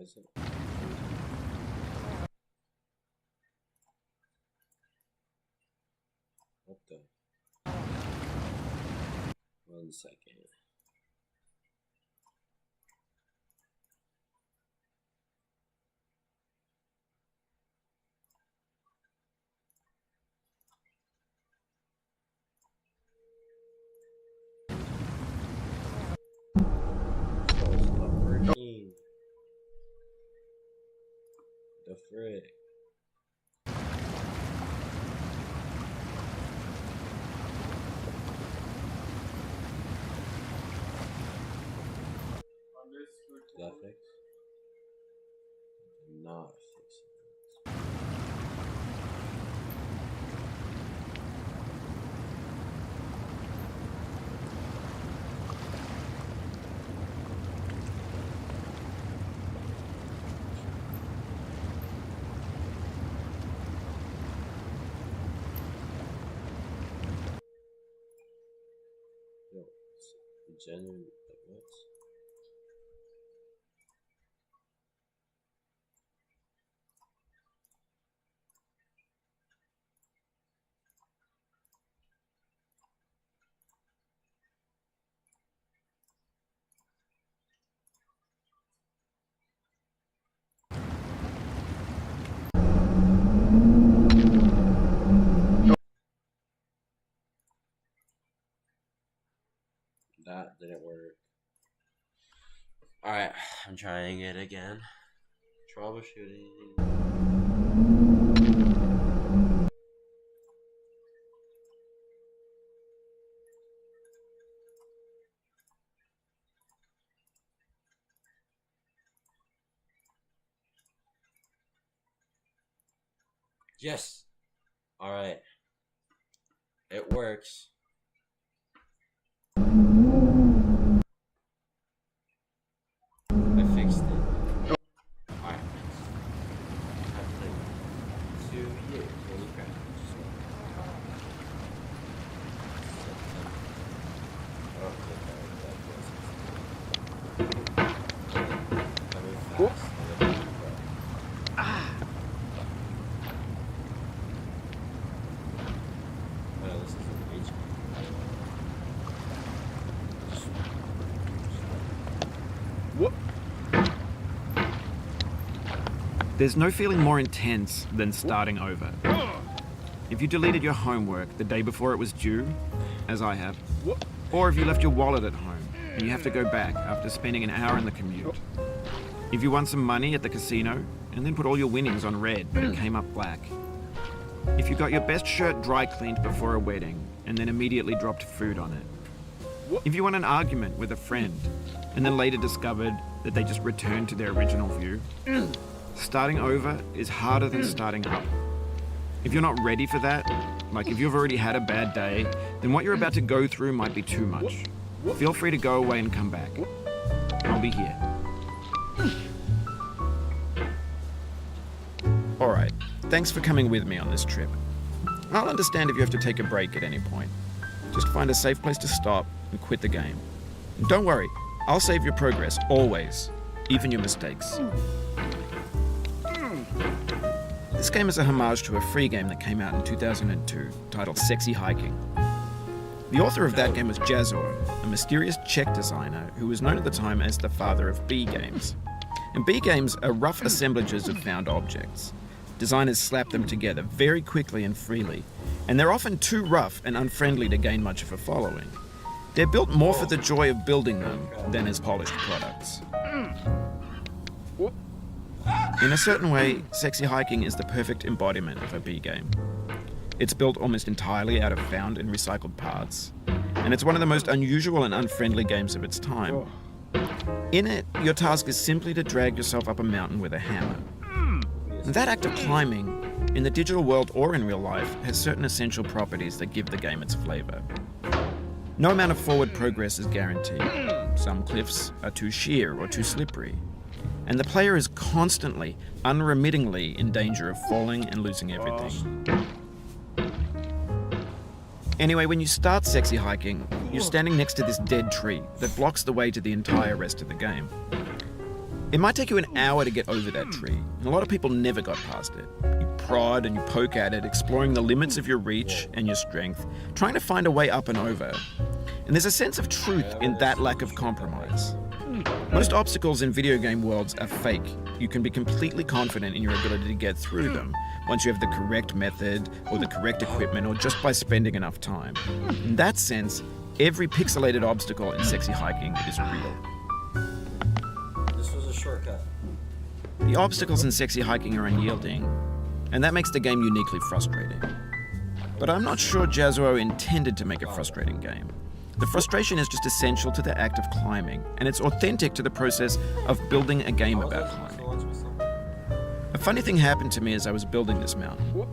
is it? What the? 1 second. The frick. Did that fix? Did not fix it. Yo, genuine, like what? That didn't work. Alright, I'm trying it again. Troubleshooting. Yes! Alright. It works. I fixed it. Alright. I've played 2 years. Holy crap. There's no feeling more intense than starting over. If you deleted your homework the day before it was due, as I have, or if you left your wallet at home and you have to go back after spending an hour in the commute. If you won some money at the casino and then put all your winnings on red but it came up black. If you got your best shirt dry cleaned before a wedding and then immediately dropped food on it. If you won an argument with a friend and then later discovered that they just returned to their original view. Starting over is harder than starting up. If you're not ready for that, like if you've already had a bad day, then what you're about to go through might be too much. Feel free to go away and come back. I'll be here. Alright, thanks for coming with me on this trip. I'll understand if you have to take a break at any point. Just find a safe place to stop and quit the game. And don't worry, I'll save your progress, always, even your mistakes. This game is a homage to a free game that came out in 2002, titled Sexy Hiking. The author of that game was Jazor, a mysterious Czech designer who was known at the time as the father of B games. And B games are rough assemblages of found objects. Designers slap them together very quickly and freely, and they're often too rough and unfriendly to gain much of a following. They're built more for the joy of building them than as polished products. In a certain way, Sexy Hiking is the perfect embodiment of a B game. It's built almost entirely out of found and recycled parts, and it's one of the most unusual and unfriendly games of its time. In it, your task is simply to drag yourself up a mountain with a hammer. And that act of climbing, in the digital world or in real life, has certain essential properties that give the game its flavor. No amount of forward progress is guaranteed. Some cliffs are too sheer or too slippery. And the player is constantly, unremittingly in danger of falling and losing everything. Anyway, when you start Sexy Hiking, you're standing next to this dead tree that blocks the way to the entire rest of the game. It might take you an hour to get over that tree, and a lot of people never got past it. You prod and you poke at it, exploring the limits of your reach and your strength, trying to find a way up and over. And there's a sense of truth in that lack of compromise. Most obstacles in video game worlds are fake. You can be completely confident in your ability to get through them once you have the correct method or the correct equipment or just by spending enough time. In that sense, every pixelated obstacle in Sexy Hiking is real. This was a shortcut. The obstacles in Sexy Hiking are unyielding, and that makes the game uniquely frustrating. But I'm not sure Jazzuo intended to make a frustrating game. The frustration is just essential to the act of climbing, and it's authentic to the process of building a game about climbing. A funny thing happened to me as I was building this mountain.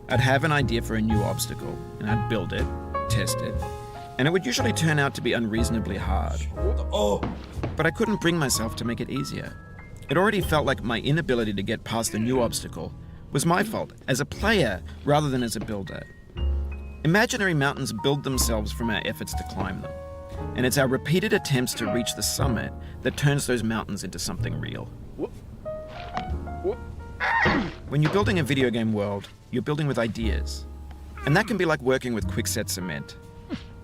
I'd have an idea for a new obstacle, and I'd build it, test it, and it would usually turn out to be unreasonably hard. But I couldn't bring myself to make it easier. It already felt like my inability to get past the new obstacle was my fault as a player rather than as a builder. Imaginary mountains build themselves from our efforts to climb them, and it's our repeated attempts to reach the summit that turns those mountains into something real. When you're building a video game world, you're building with ideas, and that can be like working with quickset cement.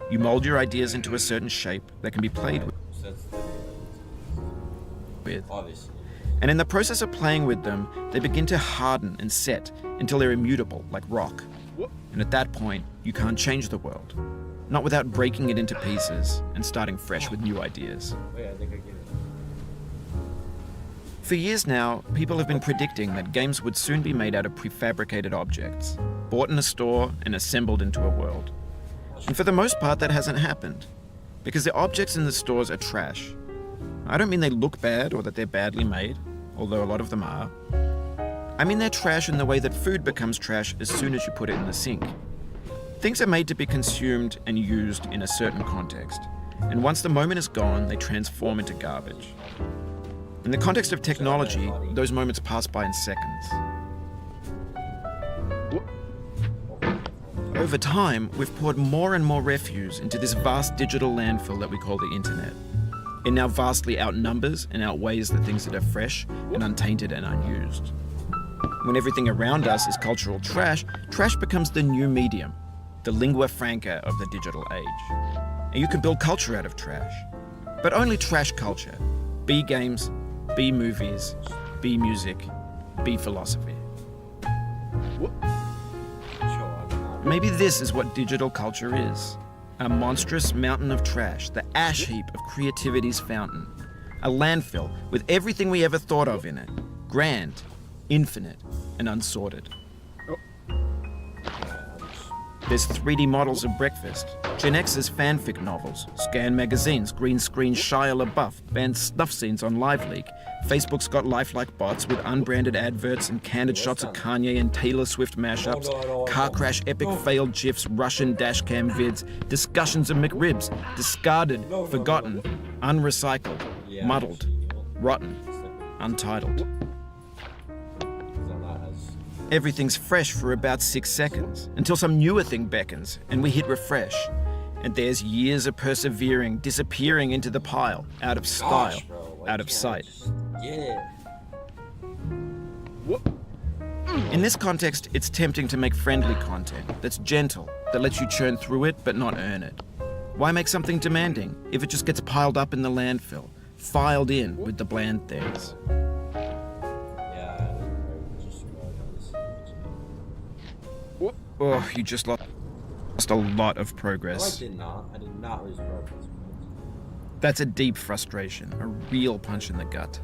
You mold your ideas into a certain shape that can be played with. Obviously. And in the process of playing with them, they begin to harden and set until they're immutable, like rock. And at that point, you can't change the world. Not without breaking it into pieces and starting fresh with new ideas. Wait, I think I get it. For years now, people have been predicting that games would soon be made out of prefabricated objects, bought in a store and assembled into a world. And for the most part, that hasn't happened, because the objects in the stores are trash. I don't mean they look bad or that they're badly made, although a lot of them are. I mean they're trash in the way that food becomes trash as soon as you put it in the sink. Things are made to be consumed and used in a certain context, and once the moment is gone, they transform into garbage. In the context of technology, those moments pass by in seconds. Over time, we've poured more and more refuse into this vast digital landfill that we call the internet. It now vastly outnumbers and outweighs the things that are fresh and untainted and unused. When everything around us is cultural trash, trash becomes the new medium, the lingua franca of the digital age. And you can build culture out of trash, but only trash culture. B games, B movies, B music, B philosophy. Maybe this is what digital culture is. A monstrous mountain of trash, the ash heap of creativity's fountain. A landfill with everything we ever thought of in it. Grand, infinite, and unsorted. There's 3D models of breakfast, Gen X's fanfic novels, Scan magazines, green screen Shia LaBeouf, banned snuff scenes on LiveLeak. Facebook's got lifelike bots with unbranded adverts and candid shots of Kanye and Taylor Swift mashups, car crash epic failed GIFs, Russian dashcam vids, discussions of McRibs, discarded, forgotten, unrecycled, muddled, rotten, untitled. Everything's fresh for about 6 seconds, until some newer thing beckons, and we hit refresh. And there's years of persevering, disappearing into the pile, out of style, out of sight. In this context, it's tempting to make friendly content that's gentle, that lets you churn through it but not earn it. Why make something demanding if it just gets piled up in the landfill, filed in with the bland things? Oh, you just lost a lot of progress. No, I did not. I did not lose progress. That's a deep frustration, a real punch in the gut.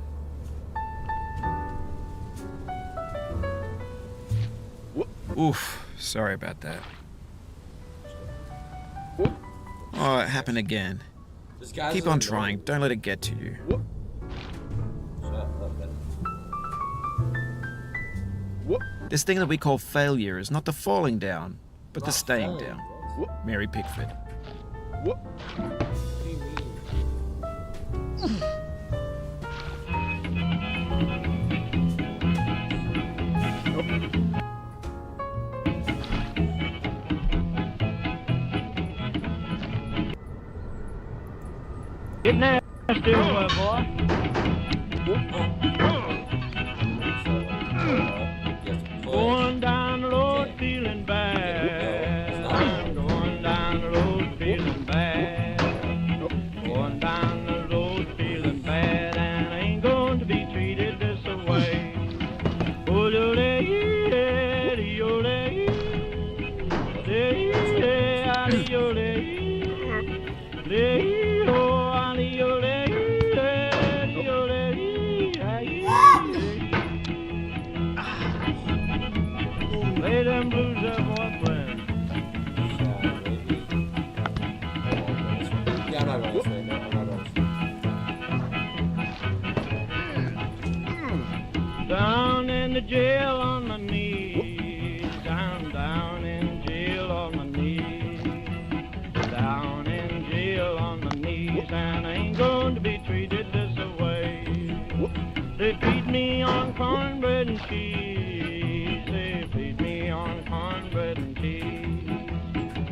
Oof, sorry about that. Oh, it happened again. Keep on trying, don't let it get to you. This thing that we call failure is not the falling down, but the staying down. Mary Pickford. What do you mean? Get nasty, boy. Going down the road feeling bad. I'm going down the road feeling bad. Going down the road feeling bad, and I ain't going to be treated this way. Oh, lay them blues up, boyfriend. Yeah, I'm not going this way. No, I'm not going this way. Down in the jail on my knees. Down in jail on my knees. Down in jail on my knees, and I ain't going to be treated this way. They feed me on cornbread and cheese. They feed me on cornbread and cheese.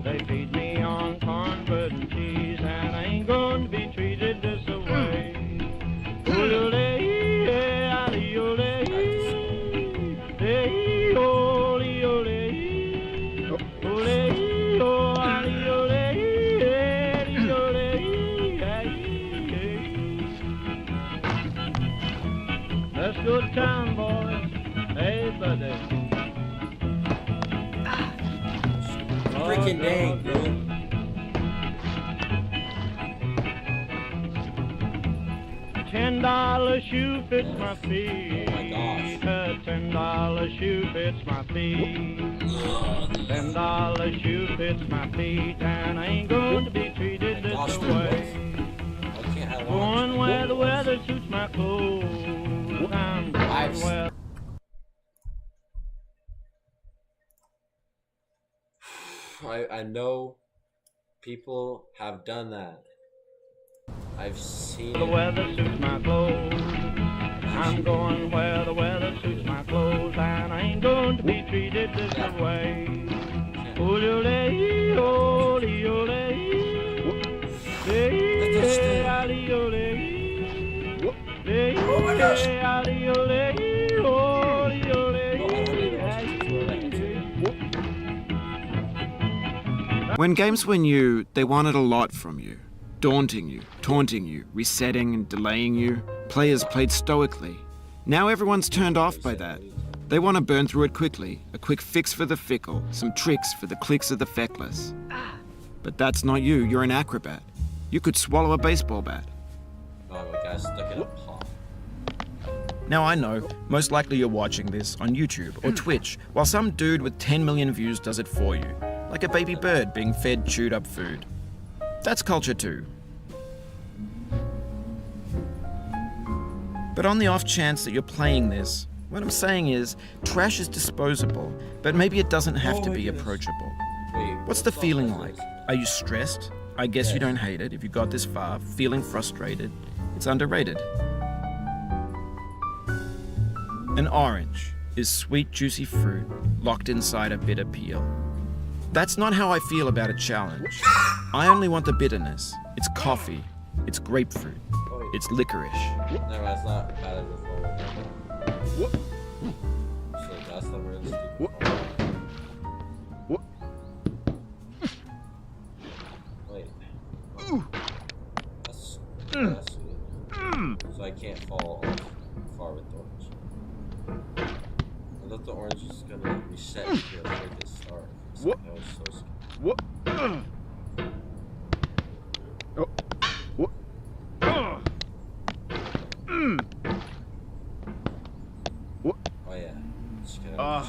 They feed me on cornbread and cheese, and I ain't going to be treated this way. Let's go to town, boys. Hey, buddy. Freaking dang, bro. $10 shoe fits my feet. Oh my gosh. A $10 shoe fits my feet. $10 shoe fits my feet, and I ain't going to be treated this Gosh, way. I can't have Going where the weather suits my clothes. I'm going where. I know people have done that. I've seen The it. weather suits my clothes. I'm going where the weather suits my clothes, and I ain't going to be treated this way. Ole, ole, ole, Oh my gosh. When games were new, they wanted a lot from you. Daunting you, taunting you, resetting and delaying you. Players played stoically. Now everyone's turned off by that. They want to burn through it quickly, a quick fix for the fickle, some tricks for the clicks of the feckless. But that's not you, you're an acrobat. You could swallow a baseball bat. Oh, my guy stuck in a pot. Now I know, most likely you're watching this on YouTube or Twitch, while some dude with 10 million views does it for you, like a baby bird being fed chewed up food. That's culture too. But on the off chance that you're playing this, what I'm saying is, trash is disposable, but maybe it doesn't have to be approachable. Wait, What's the feeling like? Are you stressed? I guess you don't hate it if you got this far. Feeling frustrated? It's underrated. An orange is sweet, juicy fruit locked inside a bitter peel. That's not how I feel about a challenge. I only want the bitterness. It's coffee. It's grapefruit. It's licorice. No, it's not bad as before. So that's the really stupid. Wait. That's sweet. So I can't fall off far with the orange. I thought the orange was gonna reset here like a start. So I was so scared. Oh yeah. Just gonna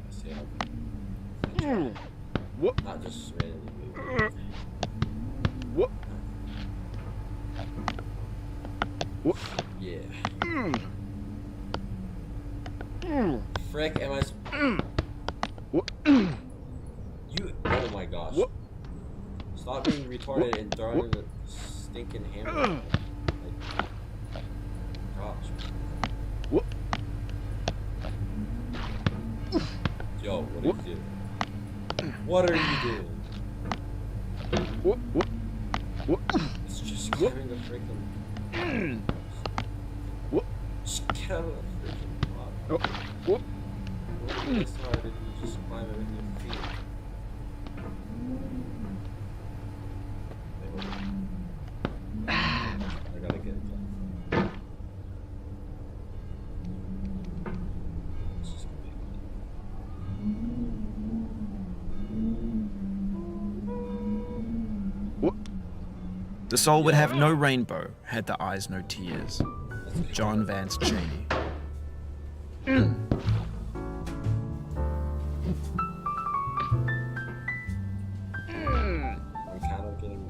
see how not just randomly move. Yeah. Frick, am I you oh my gosh. Stop being retarded and throwing the stinking hammer. Gosh. Yo, what are you doing? What are you doing? It's just giving a freaking out of the freaking block. Oh, whoop. It's hard if you just climb it with your feet. Wait, wait. I gotta get it done. It's just gonna be Whoop. The soul would have no rainbow had the eyes no tears. John Vance Cheney. I'm kind of getting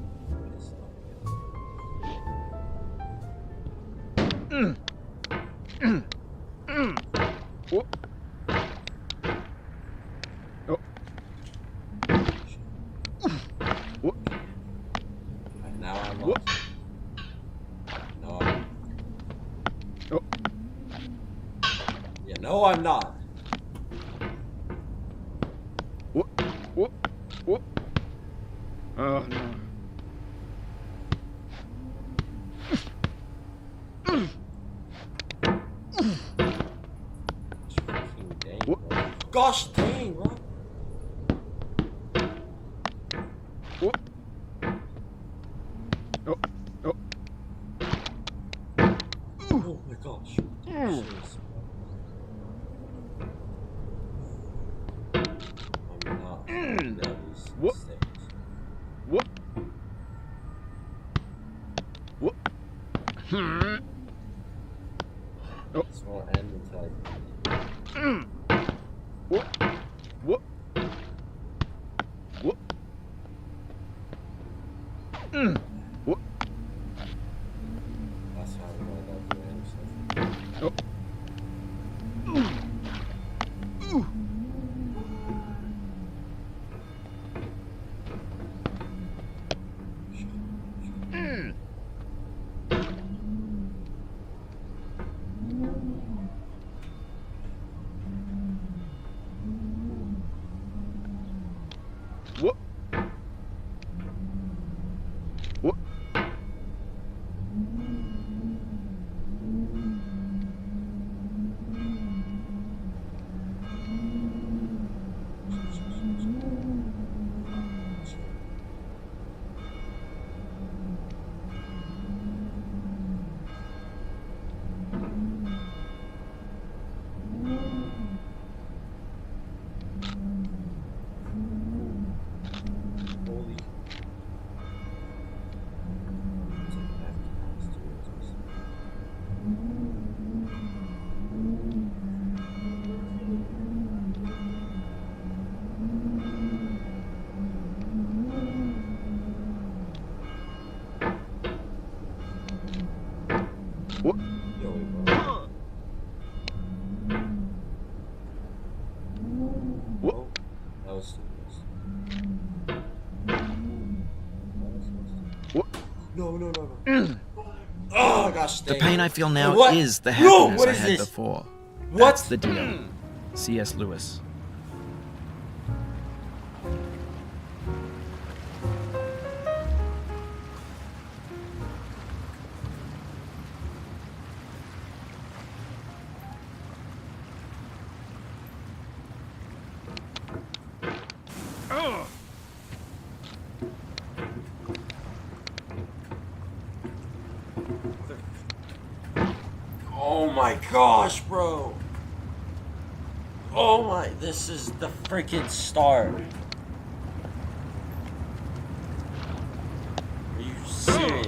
pissed off. Whoop. Oh. Whoop. Right, now I'm Whoop. lost. No, I'm... Oh. Yeah, no, I'm not. Whoop. Whoop. Whoop. Oh no. Freaking dang, Whoop. bro. Gosh dang, bro. Whoop. Oh. Oh. Oh my gosh. Jeez, bro. I'm not down these Whoop. stairs. Whoop. Whoop. Oh. This won't end until I... Whoop. Whoop. Whoop. Whoop. That's how I'm going to do anything. Oh. Whoop. Whoop. Holy... It's like I have to pass through it or something. Whoop. Yo, wait, bro. Whoop. Oh, that was stupid. Whoop. No, no, no, no. Oh, gosh The dang pain it. I feel now What? is the No, happiness what I is had this? before. What? That's the deal. C.S. Lewis. Oh my gosh, bro. Oh my, this is the freaking start. Are you serious?